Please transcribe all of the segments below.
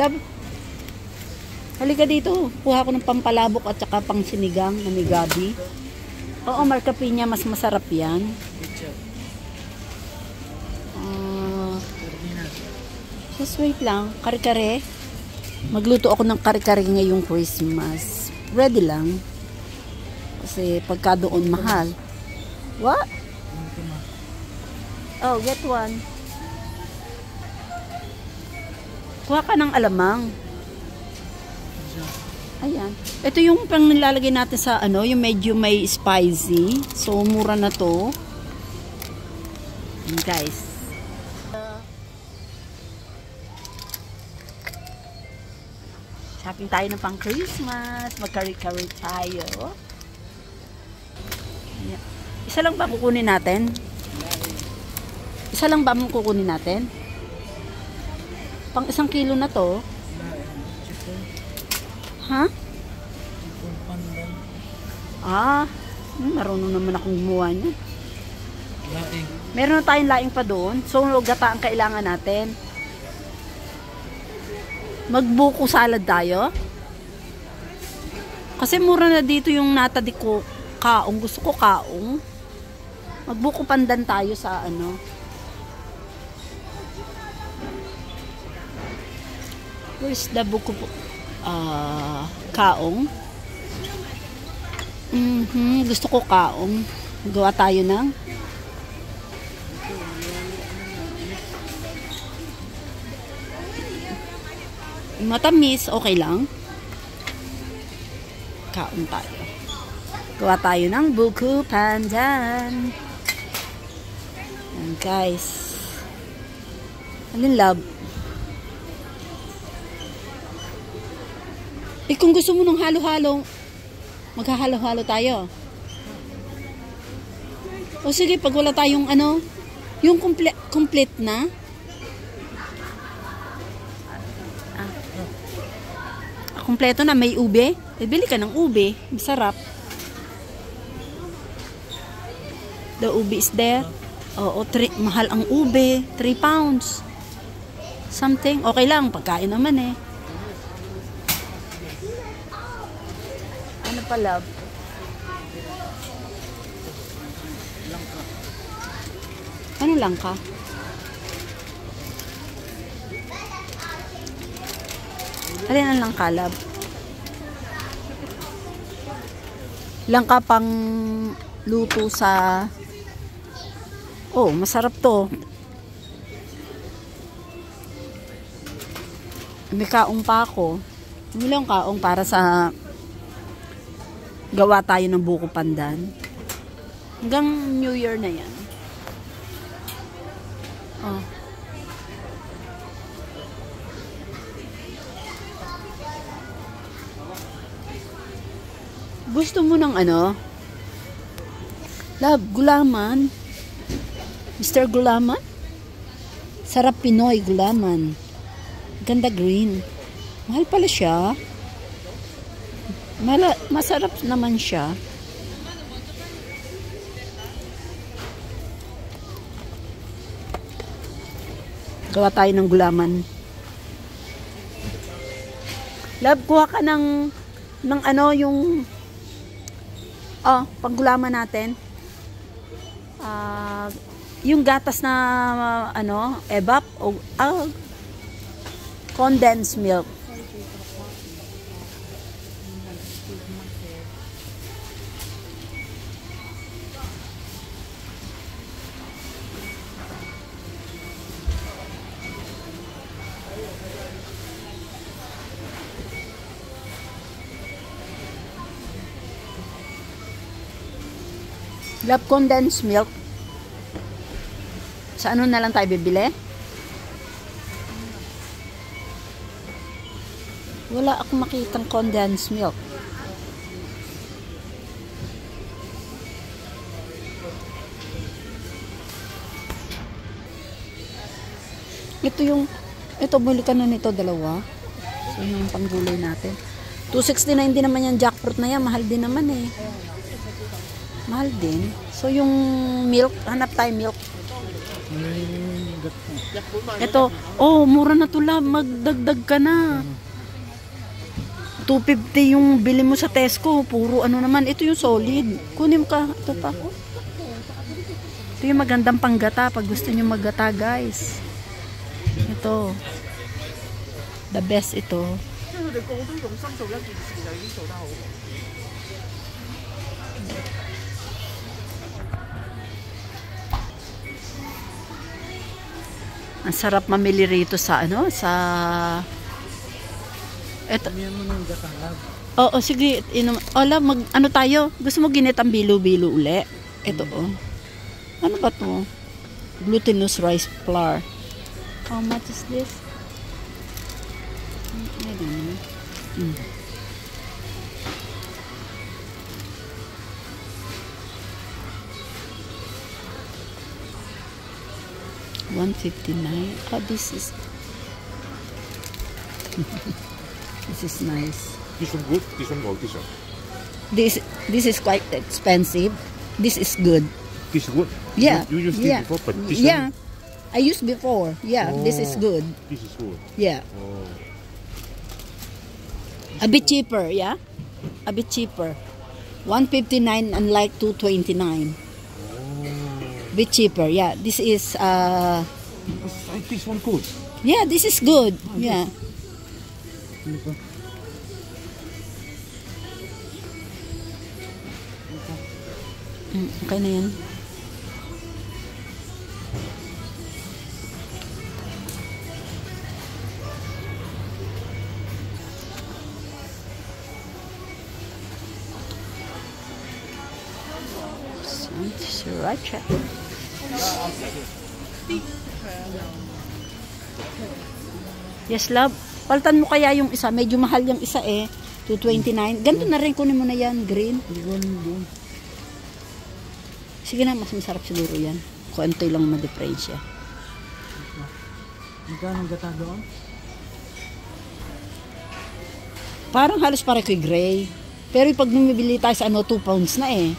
Love, halika dito. Kuha ko ng pampalabok at saka pang sinigang na may gabi. Oo, marka pinya, mas masarap yan. Just wait lang. Kare-kare. Magluto ako ng kare-kare ngayong Christmas. Ready lang. Kasi pagka doon mahal. What? Oh, get one. Kuha ka ng alamang. Ayan. Ito yung pang nilalagay natin sa ano, yung medyo may spicy. So, mura na to. Ayan, guys. Shopping tayo ng pang Christmas. Mag-curry-curry tayo. Ayan. Isa lang ba kukunin natin? Isa lang ba kukunin natin? Pang 1 kilo na to. Ha? Marunong naman akong gumawa niya. Laing. Meron na tayong laing pa doon. So, gata ang kailangan natin. Magbuko salad tayo. Kasi mura na dito yung nata di ko kaong. Gusto ko kaong. Magbuko pandan tayo sa ano. Where's the buko kaong? Gusto ko kaong. Gawa tayo ng matamis, okay lang. Kaong tayo. Gawa tayo ng buko pandan. And guys. Alin love? Eh kung gusto mo ng halo-halo, maghahalo-halo tayo. O sige, pag wala tayong ano, yung complete na. Kompleto na, may ube. Eh, bili ka ng ube. Masarap. The ube is there. Oo, mahal ang ube. 3 pounds. Something. Okay lang, pagkain naman eh. Ano pa, love? Ano lang ka? Alin ang langka, love? Langka pang luto sa... Oh, masarap to. May kaong pa ako. Milang kaong para sa... Gawa tayo ng buko pandan. Hanggang New Year na yan. Oh. Gusto mo ng ano? Love, gulaman. Mr. Gulaman? Sarap Pinoy gulaman. Ganda green. Mahal pala siya. Masarap naman siya. Gawa tayo ng gulaman. Love, kuha ka ng ano yung panggulaman natin. Yung gatas na ano, evap o condensed milk. Love, condensed milk. Sa ano na lang tayo bibili? Wala akong makitang condensed milk. Ito buli ka na nito, dalawa. So yung panggulay natin. 269 din naman yung jackfruit na yan. Mahal din naman eh. Mahal din. So yung milk, hanap tayo milk. Ito, oh, mura na to love. Magdagdag ka na. 250 yung bili mo sa Tesco. Puro ano naman. Ito yung solid. Kunin mo ka. Ito pa. Ito yung magandang panggata. Pag gusto nyo maggata, guys. Ito. The best ito. Ang sarap mamili rito sa ano, sa eto. Oo, sige, ola ano tayo? Gusto mo ginitang bilo-bilo uli? Ito oh. Ano ba 'to? Glutinous rice flour. How much is this? I don't know. 159. Oh, this is this is nice. This one good. This one good. This one. This is quite expensive. This is good. This good. Yeah. You used it before, but this yeah. one. I used before. Yeah, this is good. This is good. Yeah. Oh. A bit cheaper, yeah? A bit cheaper. 159 unlike 229. Bit cheaper, yeah. This is This one good. yeah, this is good. Yeah. Okay na yan. Sriracha. Yes, love. Palitan mo kaya yung isa. Medyo mahal yung isa eh. 229. Ganito na rin. Kunin mo na yan. Green. Sige na. Mas masarap siguro yan. Kung antoy lang ma-difference siya. Magkano ang gata doon? Parang halos para kay gray. Pero pag bumibili tayo sa ano, 2 pounds na eh.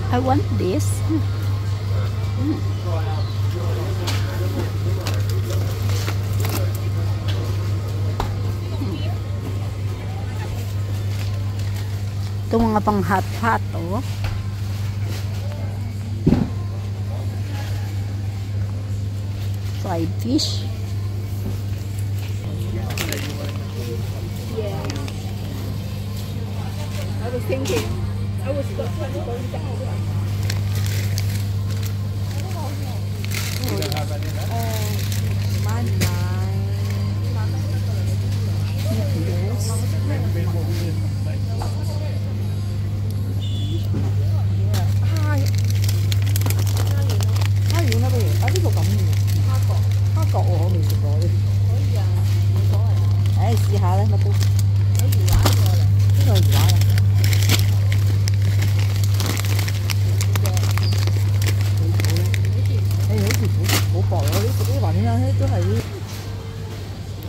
I want this. Ito mga pang hot oh. Fried fish. Yeah. I was thinking. I was going down.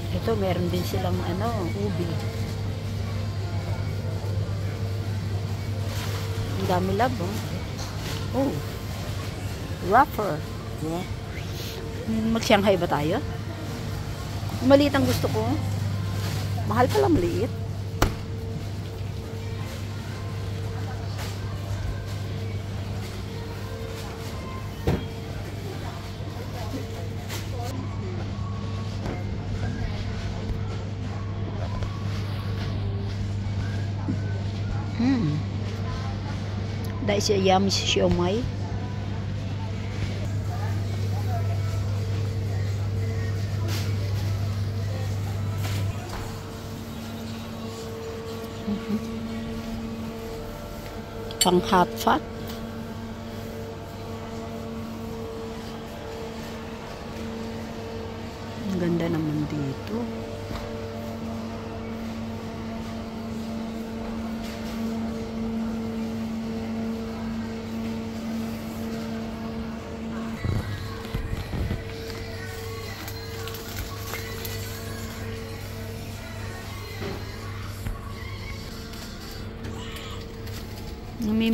Ito, meron din silang ano, ubi. Ang dami lab, oh. Oh. Wrapper. Mag-Shanghai ba tayo? Maliit ang gusto ko. Mahal pala maliit. That is a yummy siomai. Pang hot fat. Ang ganda naman dito.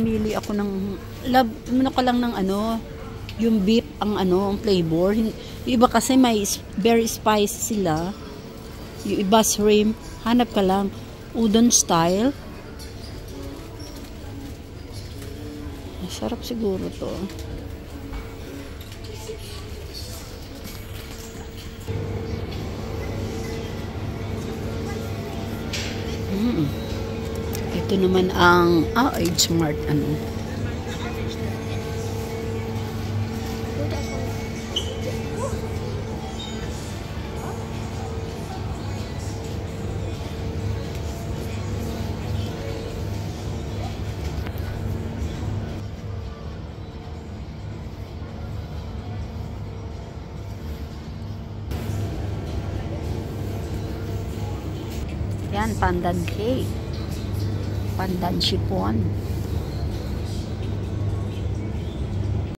mamili ako ng love ano ka lang ng ano, yung beef ang ano, ang flavor. Yung iba kasi may very spicy sila. Yung iba shrimp, hanap ka lang udon style. Sarap siguro to. Ito naman ang Age Mart ano. Yan, pandan cake. Pandan chiffon.